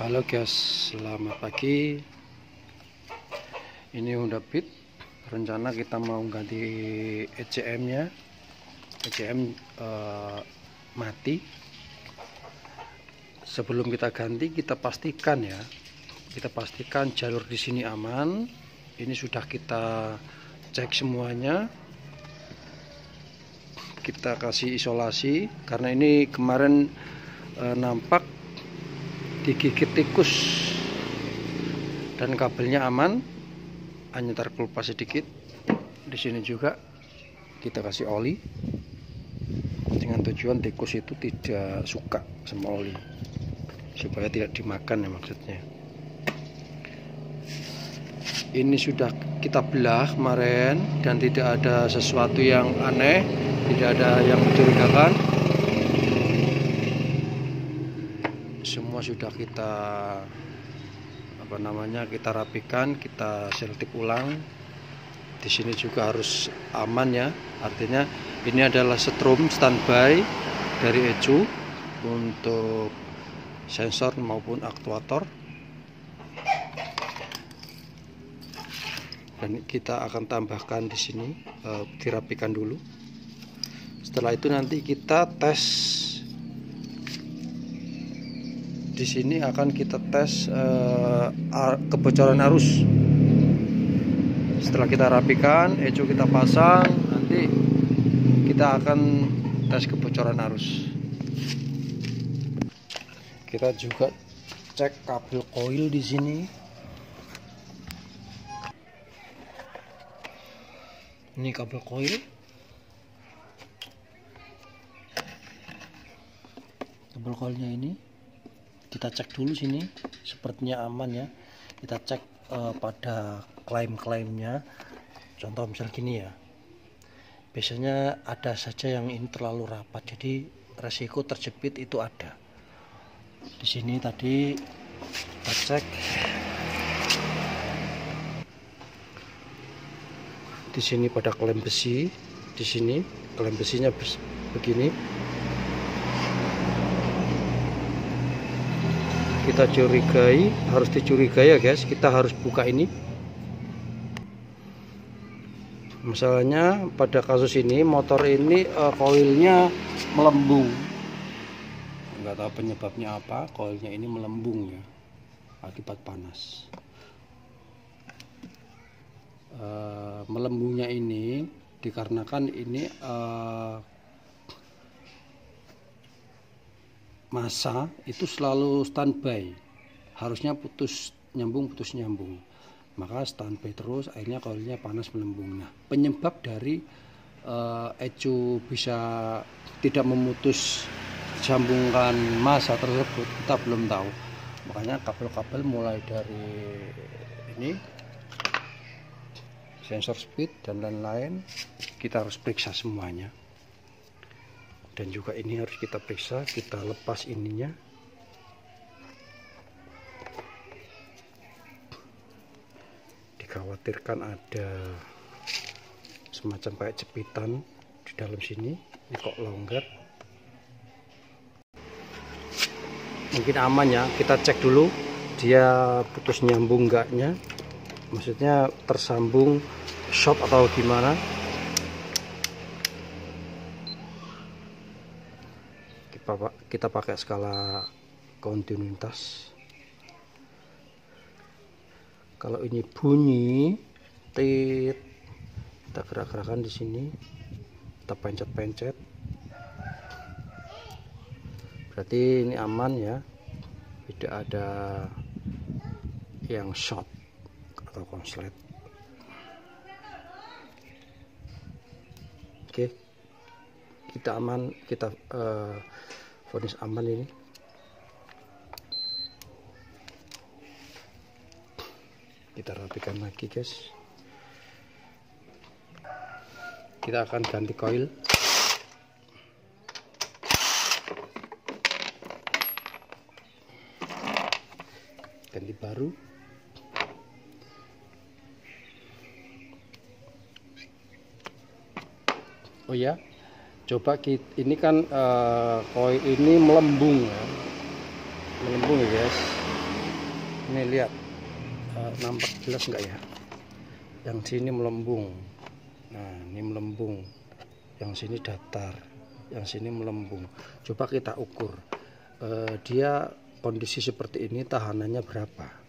Halo guys, selamat pagi. Ini Honda Beat. Rencana kita mau ganti ECM-nya. ECM mati. Sebelum kita ganti, kita pastikan ya. Kita pastikan jalur di sini aman. Ini sudah kita cek semuanya. Kita kasih isolasi karena ini kemarin nampak digigit tikus dan kabelnya aman, hanya terkelupas sedikit. Di sini juga kita kasih oli dengan tujuan tikus itu tidak suka sama oli, supaya tidak dimakan ya maksudnya. Ini sudah kita belah kemarin dan tidak ada sesuatu yang aneh, tidak ada yang mencurigakan. Semua sudah kita kita rapikan, kita selotip ulang. Di sini juga harus aman ya, artinya ini adalah setrum standby dari ECU untuk sensor maupun aktuator, dan kita akan tambahkan di sini, dirapikan dulu. Setelah itu nanti kita tes. Di sini akan kita tes kebocoran arus. Setelah kita rapikan, ECU kita pasang, nanti kita akan tes kebocoran arus. Kita juga cek kabel koil di sini. Ini kabel koil. Kabel koilnya ini kita cek dulu sini, sepertinya aman ya. Kita cek pada klaim-klaimnya. Contoh misal gini ya, biasanya ada saja yang ini terlalu rapat, jadi resiko terjepit itu ada. Di sini tadi kita cek, di sini pada klaim besi, di sini klaim besinya begini. Kita curigai, harus dicurigai ya guys, kita harus buka ini. Masalahnya pada kasus ini motor ini koilnya melembung, nggak tahu penyebabnya apa. Koilnya ini melembung ya, akibat panas. Melembungnya ini dikarenakan ini masa itu selalu standby, harusnya putus nyambung, maka standby terus, akhirnya koilnya panas melembung. Nah, penyebab dari ECU bisa tidak memutus sambungan masa tersebut kita belum tahu. Makanya kabel-kabel mulai dari ini, sensor speed dan lain-lain kita harus periksa semuanya. Dan juga ini harus kita periksa, kita lepas ininya. Dikhawatirkan ada semacam kayak jepitan di dalam sini. Ini kok longgar. Mungkin aman ya, kita cek dulu dia putus nyambung enggaknya, maksudnya tersambung short atau gimana. Kita pakai skala kontinuitas. Kalau ini bunyi tit, kita gerak-gerakan di sini, kita pencet-pencet, berarti ini aman ya, tidak ada yang short atau konslet. Oke, kita aman, kita vonis aman ini. Kita rapikan lagi guys. Kita akan ganti koil. Ganti baru. Oh ya, coba ini kan koil ini melembung ya, melembung ya guys. Ini lihat, nampak jelas nggak ya? Yang sini melembung. Nah, ini melembung. Yang sini datar. Yang sini melembung. Coba kita ukur. Dia kondisi seperti ini tahanannya berapa?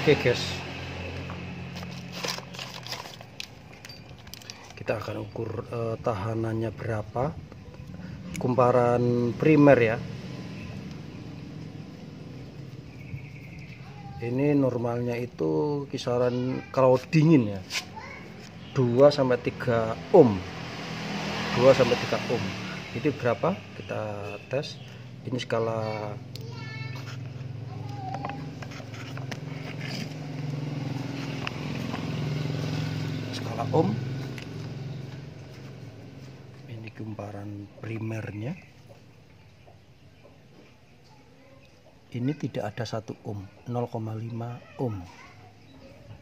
Oke guys, kita akan ukur tahanannya berapa, kumparan primer ya. Ini normalnya itu kisaran kalau dingin ya 2-3 ohm. 2-3 ohm. Ini berapa? Kita tes. Ini skala ohm. Ini kumparan primernya. Ini tidak ada 1 ohm, 0,5 ohm.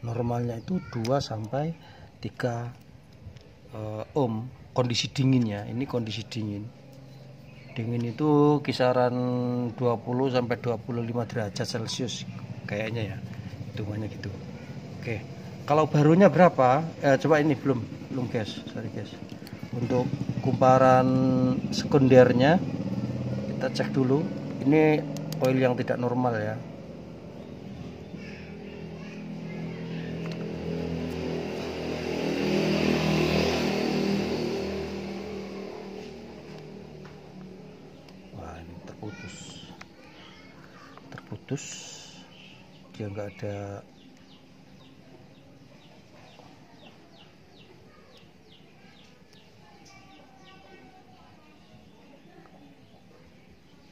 Normalnya itu 2-3 ohm. Kondisi dinginnya, ini kondisi dingin. Dingin itu kisaran 20-25 derajat Celcius kayaknya ya, hitungannya gitu. Oke, kalau barunya berapa? Coba ini belum guys, sorry guys. Untuk kumparan sekundernya kita cek dulu. Ini koil yang tidak normal ya. Wah, ini terputus. Dia nggak ada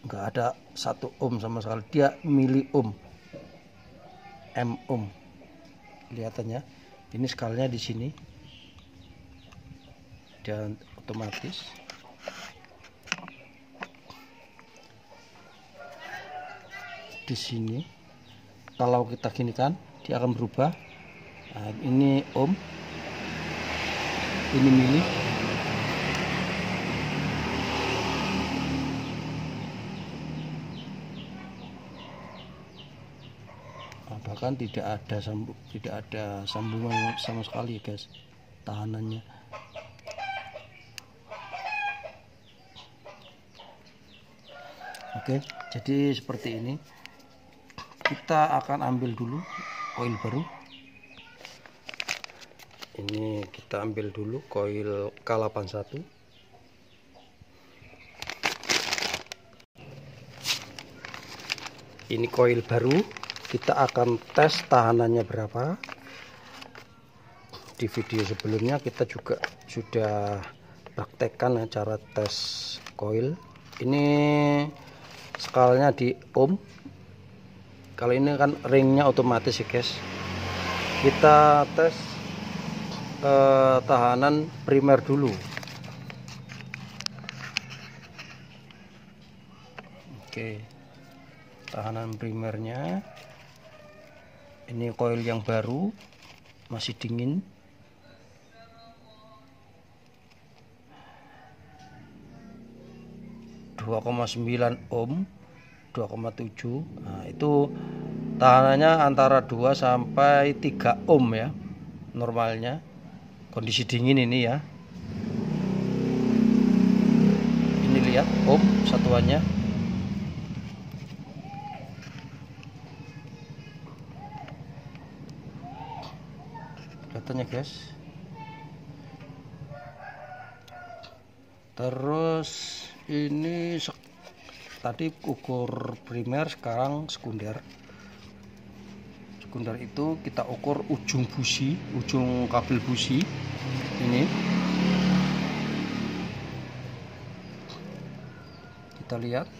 nggak ada 1 ohm sama sekali, dia mili ohm, ohm kelihatannya. Ini skalanya di sini dan otomatis di sini kalau kita gini kan dia akan berubah. Nah, ini ohm, ini mili. Bahkan tidak ada sambungan sama sekali ya guys, tahanannya. Oke, jadi seperti ini. Kita akan ambil dulu koil baru. Ini kita ambil dulu koil K81. Ini koil baru. Kita akan tes tahanannya berapa. Di video sebelumnya kita juga sudah praktekkan ya, cara tes koil. Ini skalanya di ohm. Kalau ini kan ringnya otomatis ya guys. Kita tes tahanan primer dulu. Oke, tahanan primernya. Ini koil yang baru, masih dingin. (2,9 ohm, 2,7). Nah, itu tahanannya antara 2-3 ohm ya, normalnya. Kondisi dingin ini ya. Ini lihat ohm satuannya. Kelihatannya guys. Terus ini tadi ukur primer, sekarang sekunder. Sekunder itu kita ukur ujung busi, ujung kabel busi ini. Kita lihat.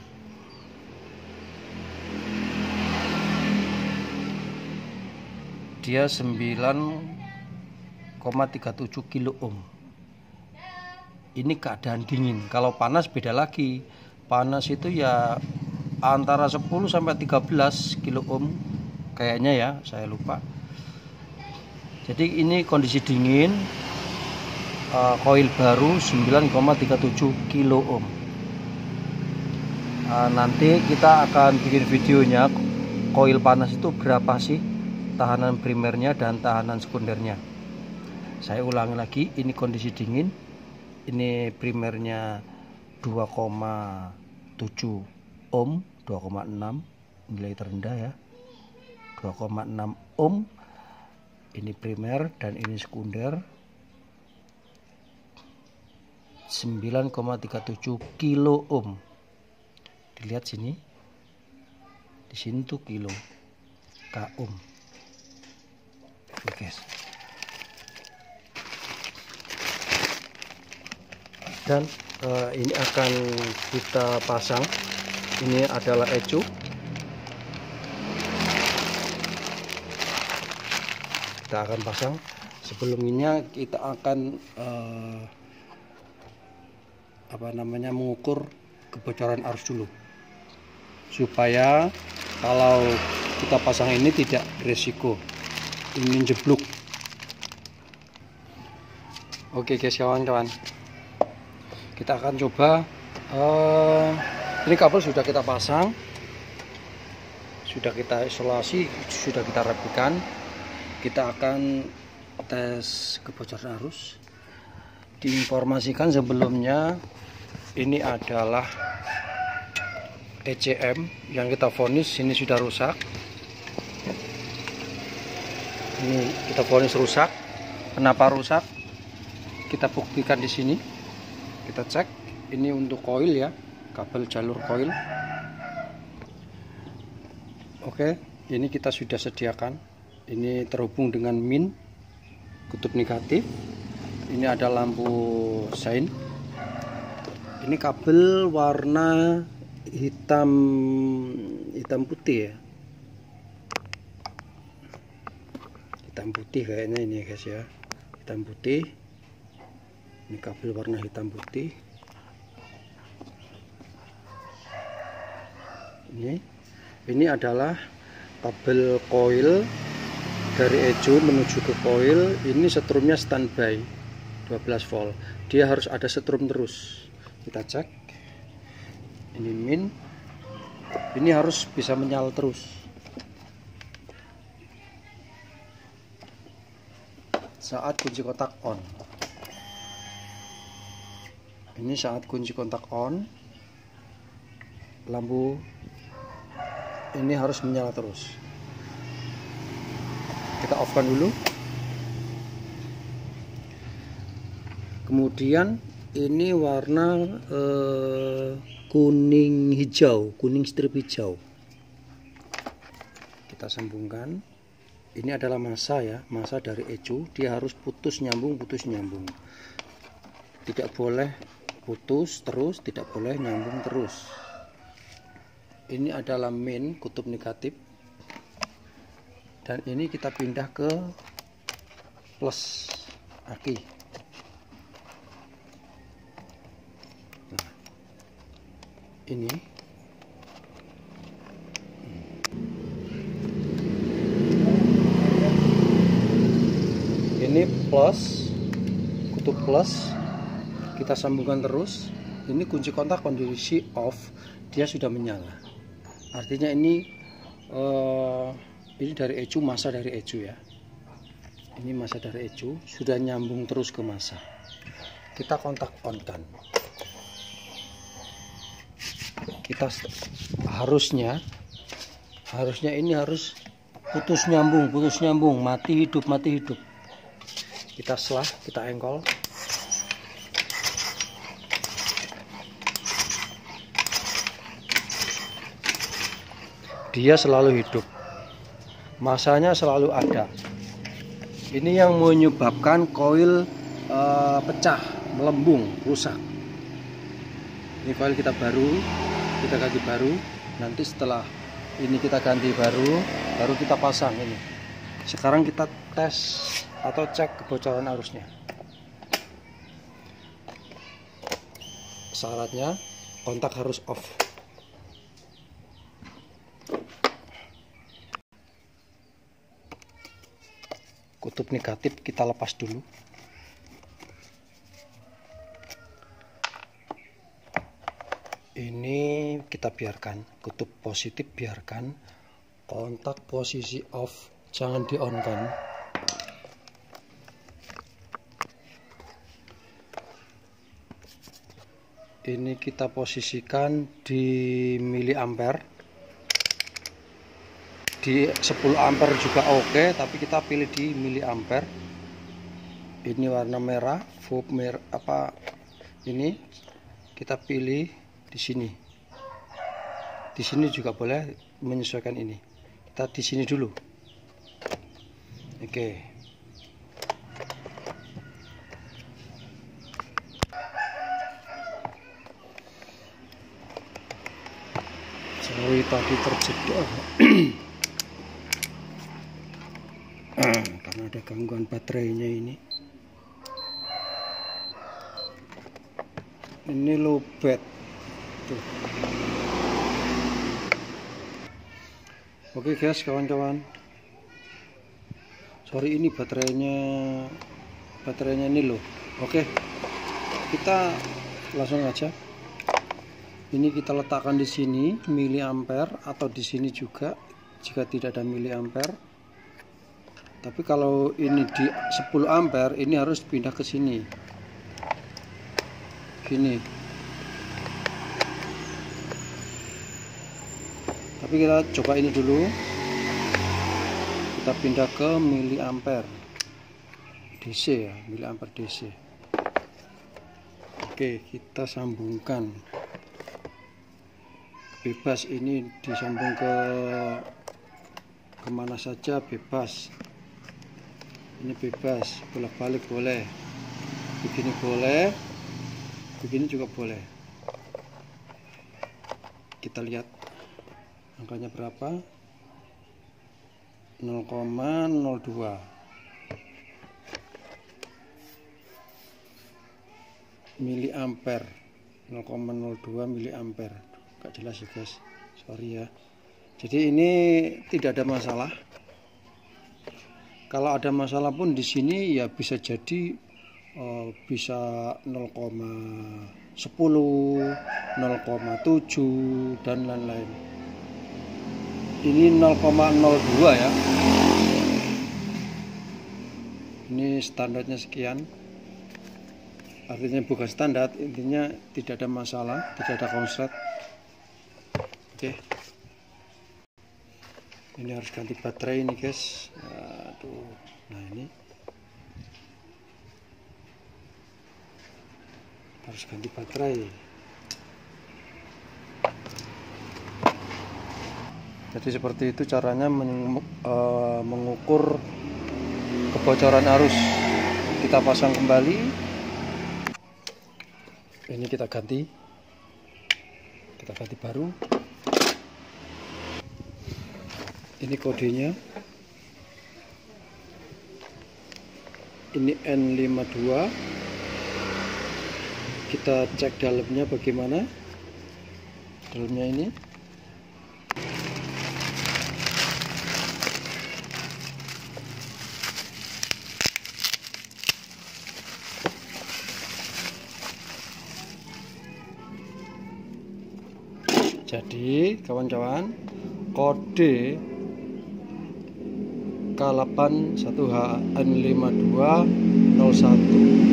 Dia 9,37 kilo ohm. Ini keadaan dingin. Kalau panas beda lagi. Panas itu ya antara 10-13 kilo ohm kayaknya ya, saya lupa. Jadi ini kondisi dingin. koil baru 9,37 kilo ohm. Nanti kita akan bikin videonya koil panas itu berapa sih tahanan primernya dan tahanan sekundernya. Saya ulangi lagi, ini kondisi dingin, ini primernya 2,7 ohm, 2,6 nilai terendah ya, 2,6 ohm. Ini primer dan ini sekunder, 9,37 kilo ohm. Dilihat sini, di sini tuh kilo k ohm. Oke guys, dan ini akan kita pasang. Ini adalah ecu. Kita akan pasang. Sebelumnya kita akan mengukur kebocoran arus dulu, supaya kalau kita pasang ini tidak beresiko ingin jeblok. Oke guys, kawan-kawan, kita akan coba. Ini kabel sudah kita pasang, sudah kita isolasi, sudah kita rapikan. Kita akan tes kebocoran arus. Diinformasikan sebelumnya, ini adalah ECM yang kita vonis ini sudah rusak. Ini kita vonis rusak. Kenapa rusak? Kita buktikan di sini. Kita cek. Ini untuk koil ya, kabel jalur koil. Oke, ini kita sudah sediakan. Ini terhubung dengan min, kutub negatif. Ini ada lampu sein. Ini kabel warna hitam putih ya. Hitam putih kayaknya ini guys ya. Hitam putih. Ini kabel warna hitam putih. Ini adalah kabel koil dari ecu menuju ke koil. Ini setrumnya standby 12 volt. Dia harus ada setrum terus. Kita cek. Ini min. Ini harus bisa menyala terus. Saat kunci kontak on. Ini saat kunci kontak on, lampu ini harus menyala terus. Kita off-kan dulu. Kemudian ini warna kuning hijau, kuning strip hijau. Kita sambungkan. Ini adalah massa ya, massa dari ecu. Dia harus putus nyambung, putus nyambung. Tidak boleh putus terus, tidak boleh nyambung terus. Ini adalah main kutub negatif. Dan ini kita pindah ke plus aki. Nah, ini plus, kutub plus, kita sambungkan terus. Ini kunci kontak kondisi off, dia sudah menyala. Artinya ini dari ecu, massa dari ecu ya. Ini massa dari ecu sudah nyambung terus ke massa. Kita kontak on kan. Kita harusnya ini harus putus nyambung, mati hidup. Kita selah, kita engkol. Dia selalu hidup, massanya selalu ada. Ini yang menyebabkan koil pecah, melembung, rusak. Ini koil kita baru, kita ganti baru. Nanti setelah ini kita ganti baru kita pasang ini. Sekarang kita tes atau cek kebocoran arusnya. Syaratnya kontak harus off. Kutub negatif kita lepas dulu. Ini kita biarkan, kutub positif biarkan, kontak posisi off, jangan di on kan. Ini kita posisikan di miliampere, di 10 ampere juga oke, tapi kita pilih di miliampere. Ini warna merah, VOB merah apa ini kita pilih di sini. Di sini juga boleh menyesuaikan ini. Kita di sini dulu. Oke. Sorry tadi terjeda. Karena ada gangguan baterainya ini. Ini lowbat tuh. Oke guys, kawan-kawan, sorry ini baterainya ini loh. Oke, kita langsung aja. Ini kita letakkan di sini miliampere, atau di sini juga jika tidak ada miliampere. Tapi kalau ini di 10 ampere, ini harus pindah ke sini. Gini. Tapi kita coba ini dulu. Kita pindah ke miliampere DC ya, miliampere DC. Oke, kita sambungkan. Bebas ini disambung ke kemana saja bebas. Ini bebas, bolak-balik boleh. Begini boleh. Begini juga boleh. Kita lihat angkanya berapa. 0,02 miliampere. 0,02 miliampere. Gak jelas ya guys, sorry ya. Jadi ini tidak ada masalah. Kalau ada masalah pun di sini ya bisa jadi bisa 0,10, 0,7 dan lain-lain. Ini 0,02 ya. Ini standarnya sekian. Artinya bukan standar, intinya tidak ada masalah, tidak ada konslet. Oke. Ini harus ganti baterai ini guys. Aduh. Nah ini harus ganti baterai. Jadi seperti itu caranya mengukur kebocoran arus. Kita pasang kembali. Ini kita ganti baru. Ini kodenya. Ini N52. Kita cek dalamnya bagaimana. Dalamnya ini. Jadi kawan-kawan, kode K81HN5201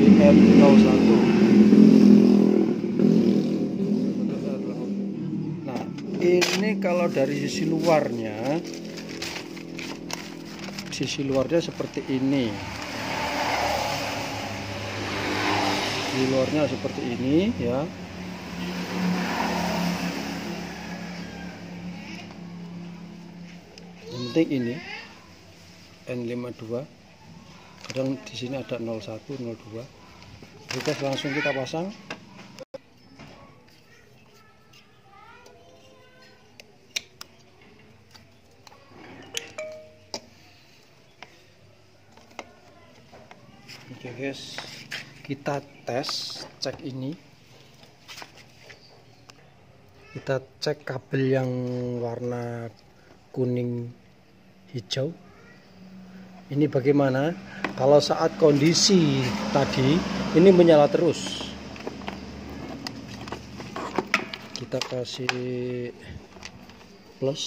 IN01. Nah ini kalau dari sisi luarnya seperti ini. Di luarnya seperti ini ya. Penting ini N52, kadang di sini ada 01, 02. Kita langsung kita pasang. Oke guys, kita tes, cek ini. Kita cek kabel yang warna kuning hijau ini bagaimana. Kalau saat kondisi tadi ini menyala terus, kita kasih plus.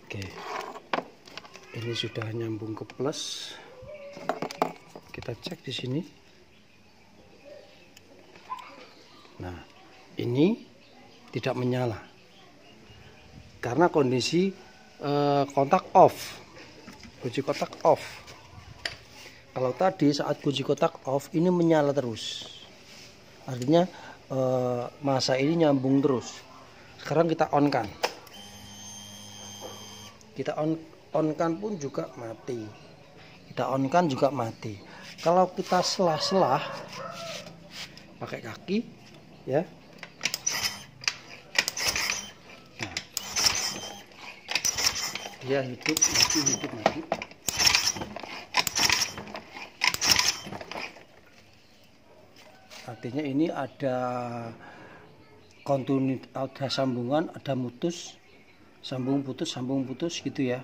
Oke, ini sudah nyambung ke plus. Kita cek di sini. Nah, ini tidak menyala karena kondisi kontak off, kunci kotak off. Kalau tadi saat kunci kotak off ini menyala terus, artinya masa ini nyambung terus. Sekarang kita on kan, kita on kan pun juga mati, kita on kan juga mati. Kalau kita selah-selah pakai kaki ya, nah, dia hidup mati. Artinya ini ada kontinuitas, ada sambungan, ada mutus, sambung putus gitu ya.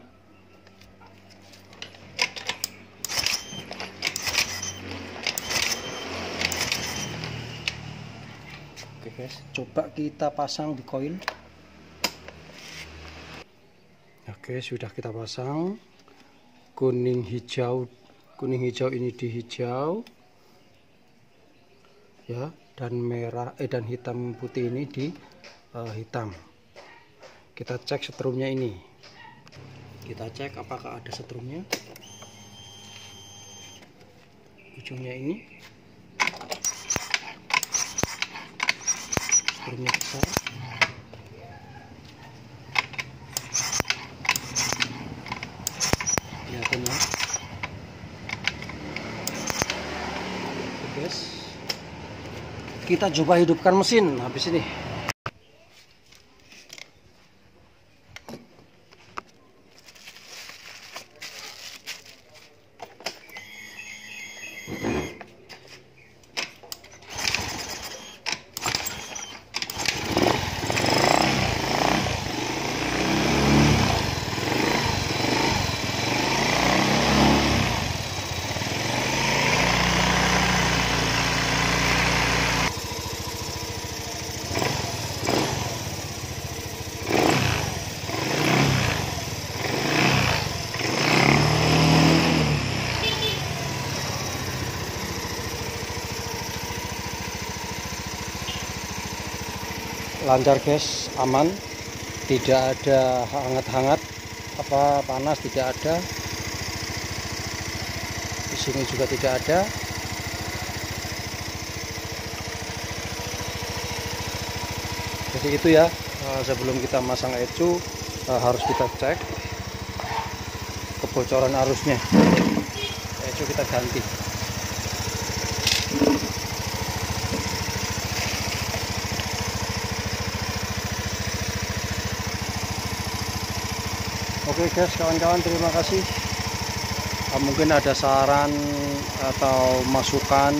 Oke guys, coba kita pasang di koin. Oke, sudah kita pasang. Kuning hijau ini di hijau ya, dan merah dan hitam putih ini di hitam. Kita cek setrumnya ini. Kita cek apakah ada setrumnya. Ujungnya ini. Setrumnya besar. Kelihatan ya. Oke guys. Kita coba hidupkan mesin habis ini. Lancar guys, aman, tidak ada hangat-hangat apa panas, tidak ada. Di sini juga tidak ada. Jadi itu ya, sebelum kita masang ecu harus kita cek kebocoran arusnya. Ecu kita ganti. Oke guys, kawan-kawan, terima kasih. Mungkin ada saran atau masukan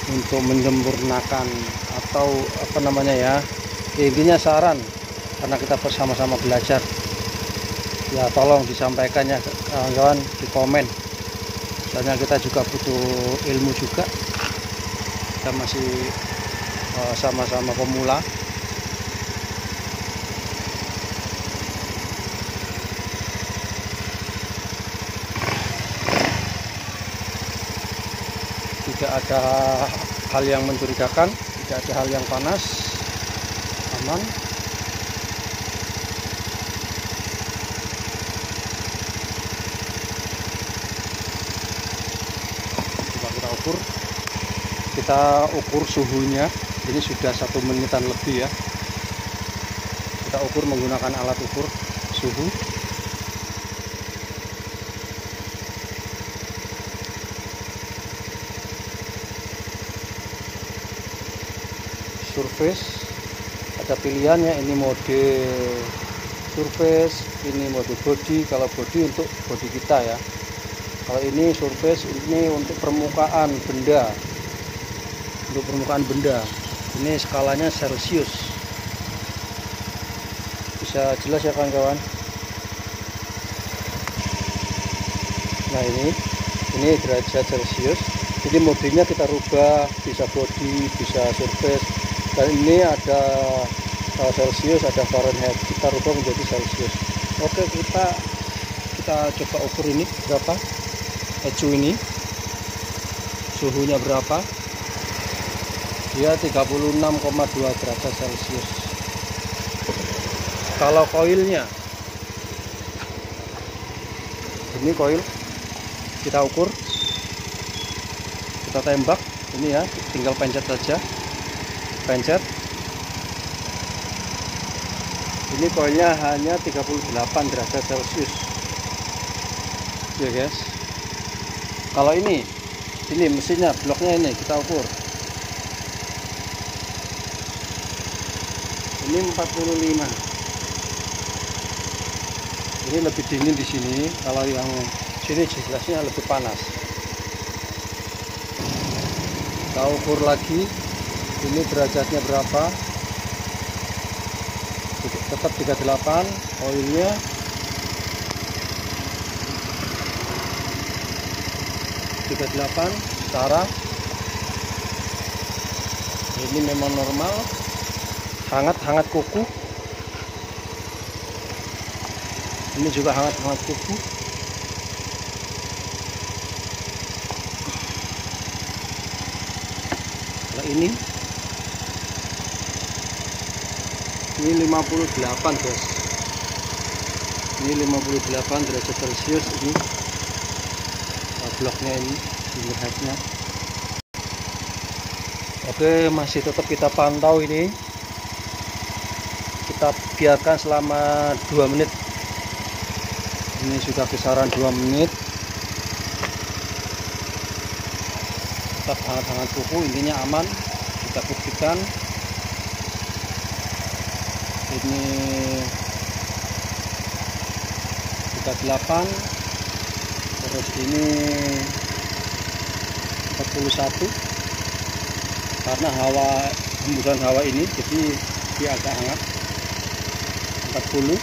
untuk menyempurnakan atau apa namanya ya, intinya saran, karena kita bersama-sama belajar ya, tolong disampaikan ya kawan-kawan di komen, soalnya kita juga butuh ilmu juga, kita masih sama-sama pemula. Tidak ada hal yang mencurigakan, tidak ada hal yang panas, aman. Coba kita ukur suhunya. Ini sudah 1 menitan lebih ya. Kita ukur menggunakan alat ukur suhu. Surface ada pilihannya, ini mode surface, ini mode body. Kalau body untuk body kita ya, kalau ini surface, ini untuk permukaan benda, untuk permukaan benda. Ini skalanya Celsius, bisa jelas ya kawan-kawan. Nah ini derajat Celsius. Jadi modenya kita rubah, bisa body, bisa surface, dan ini ada Celsius, ada Fahrenheit, kita rubah menjadi Celsius. Oke, kita coba ukur ini berapa ECU ini, suhunya berapa. Dia 36,2 derajat Celcius. Kalau koilnya, ini koil kita ukur, kita tembak ini ya, tinggal pencet saja, pencet. Ini koilnya hanya 38 derajat Celcius ya guys. Kalau ini mesinnya, bloknya ini kita ukur, ini 45. Ini lebih dingin di sini, kalau yang sini jelasnya lebih panas. Kita ukur lagi, ini derajatnya berapa, tetap 38. Koilnya setara. Ini memang normal, hangat kuku. Ini juga hangat kuku. Nah, ini 58 guys. Ini 58 derajat Celcius ini. Bloknya ini, headnya. Oke, masih tetap kita pantau ini. Kita biarkan selama 2 menit. Ini sudah kisaran 2 menit. Tetap hangat kuku, intinya aman. Kita buktikan. Ini 38, terus ini 41, karena hembusan hawa ini jadi dia agak hangat. 40,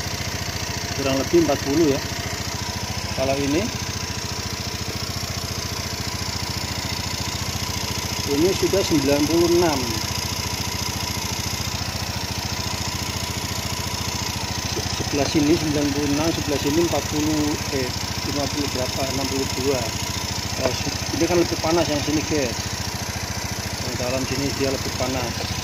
kurang lebih 40 ya. Kalau ini sudah 96. Sebelah sini 96, sebelah sini 50 berapa, 62. Ini kan lebih panas yang sini guys. Yang dalam sini dia lebih panas.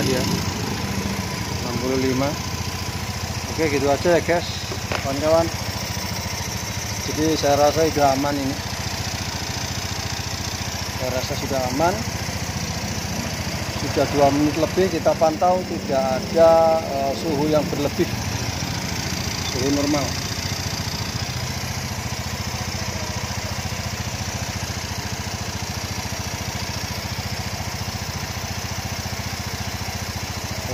Dia 65. Oke, gitu aja ya guys, kawan-kawan. Jadi saya rasa sudah aman ini. Saya rasa sudah aman. Sudah 2 menit lebih kita pantau, tidak ada suhu yang berlebih, suhu normal.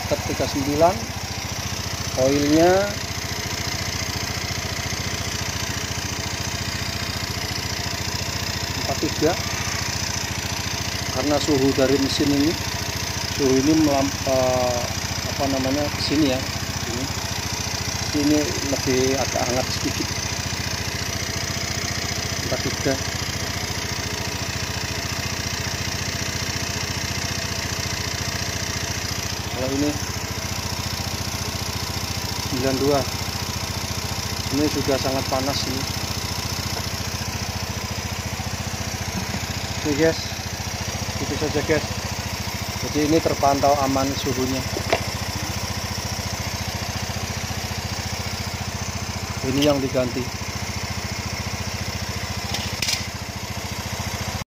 Tetap 39. Koilnya karena suhu dari mesin ini, suhu ini ke sini ya, ini lebih agak hangat sedikit. 43. Kalau ini 92. Ini sudah sangat panas ini. Oke guys, itu saja guys. Jadi ini terpantau aman suhunya. Ini yang diganti.